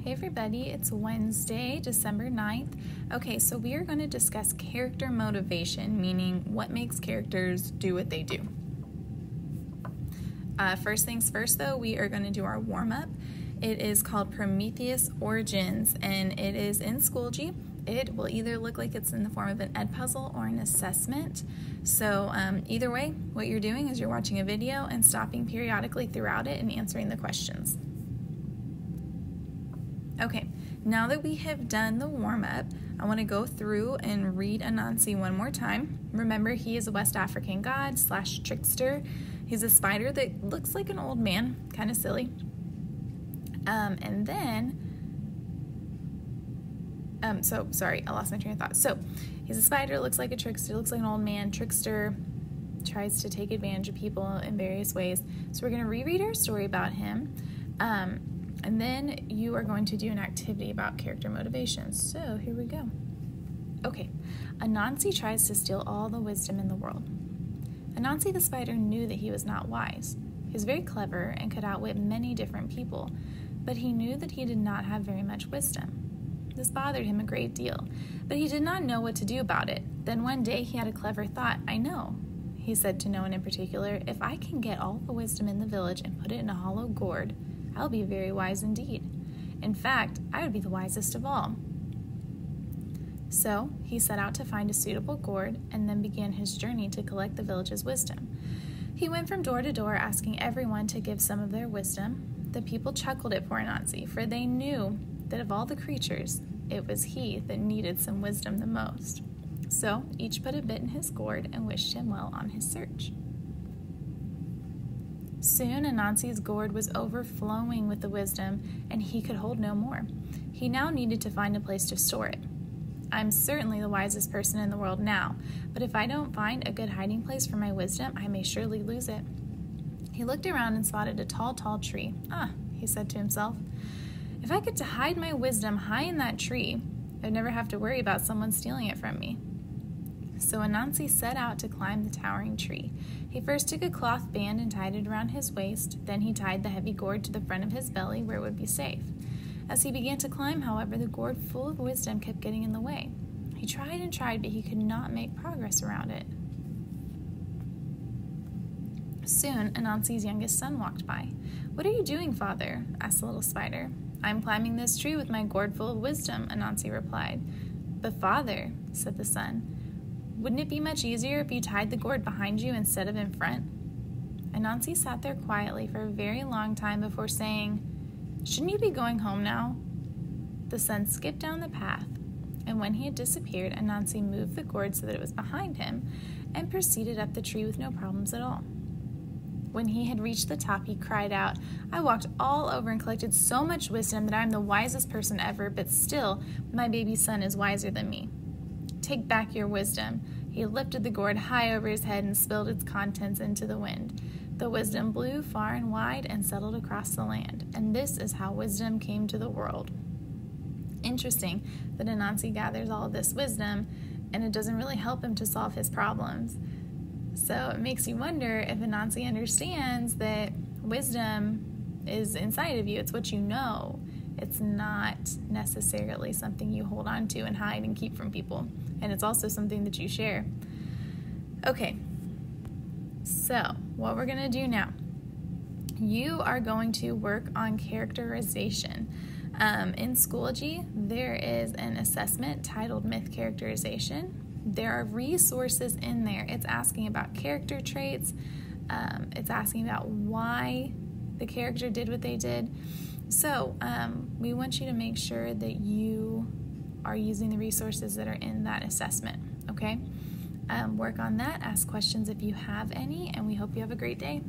Hey everybody, it's Wednesday, December 9th. Okay, so we are going to discuss character motivation, meaning what makes characters do what they do. First things first though, we are going to do our warm-up. It is called Prometheus Origins, and it is in Schoology. It will either look like it's in the form of an ed puzzle or an assessment. So either way, what you're doing is you're watching a video and stopping periodically throughout it and answering the questions. Okay, now that we have done the warm-up, I want to go through and read Anansi one more time. Remember, he is a West African god / trickster. He's a spider that looks like an old man, kind of silly. Sorry, I lost my train of thought. So, he's a spider, looks like a trickster, looks like an old man. Trickster tries to take advantage of people in various ways. So we're going to reread our story about him. And then you are going to do an activity about character motivation. So here we go. Okay, Anansi tries to steal all the wisdom in the world. Anansi the spider knew that he was not wise. He was very clever and could outwit many different people, but he knew that he did not have very much wisdom. This bothered him a great deal, but he did not know what to do about it. Then one day he had a clever thought. "I know," he said to no one in particular, "if I can get all the wisdom in the village and put it in a hollow gourd, I'll be very wise indeed. In fact, I would be the wisest of all." So he set out to find a suitable gourd and then began his journey to collect the village's wisdom. He went from door to door asking everyone to give some of their wisdom. The people chuckled at poor Anansi, for they knew that of all the creatures, it was he that needed some wisdom the most. So each put a bit in his gourd and wished him well on his search. Soon Anansi's gourd was overflowing with the wisdom, and he could hold no more. He now needed to find a place to store it. "I'm certainly the wisest person in the world now, but if I don't find a good hiding place for my wisdom, I may surely lose it." He looked around and spotted a tall tree. He said to himself, "if I get to hide my wisdom high in that tree, I'd never have to worry about someone stealing it from me." So Anansi set out to climb the towering tree. He first took a cloth band and tied it around his waist. Then he tied the heavy gourd to the front of his belly where it would be safe. As he began to climb, however, the gourd full of wisdom kept getting in the way. He tried and tried, but he could not make progress around it. Soon, Anansi's youngest son walked by. "What are you doing, father?" asked the little spider. "I'm climbing this tree with my gourd full of wisdom," Anansi replied. "But father," said the son, "wouldn't it be much easier if you tied the gourd behind you instead of in front?" Anansi sat there quietly for a very long time before saying, "Shouldn't you be going home now?" The son skipped down the path, and when he had disappeared, Anansi moved the gourd so that it was behind him and proceeded up the tree with no problems at all. When he had reached the top, he cried out, "I walked all over and collected so much wisdom that I am the wisest person ever, but still, my baby son is wiser than me. Take back your wisdom." He lifted the gourd high over his head and spilled its contents into the wind. The wisdom blew far and wide and settled across the land, and this is how wisdom came to the world. Interesting that Anansi gathers all of this wisdom, and it doesn't really help him to solve his problems. So it makes you wonder if Anansi understands that wisdom is inside of you. It's what you know. It's not necessarily something you hold on to and hide and keep from people. And it's also something that you share. Okay, so what we're going to do now, you are going to work on characterization. In Schoology, there is an assessment titled Myth Characterization. There are resources in there. It's asking about character traits. It's asking about why the character did what they did. So we want you to make sure that you are using the resources that are in that assessment, okay? Work on that, ask questions if you have any, and we hope you have a great day.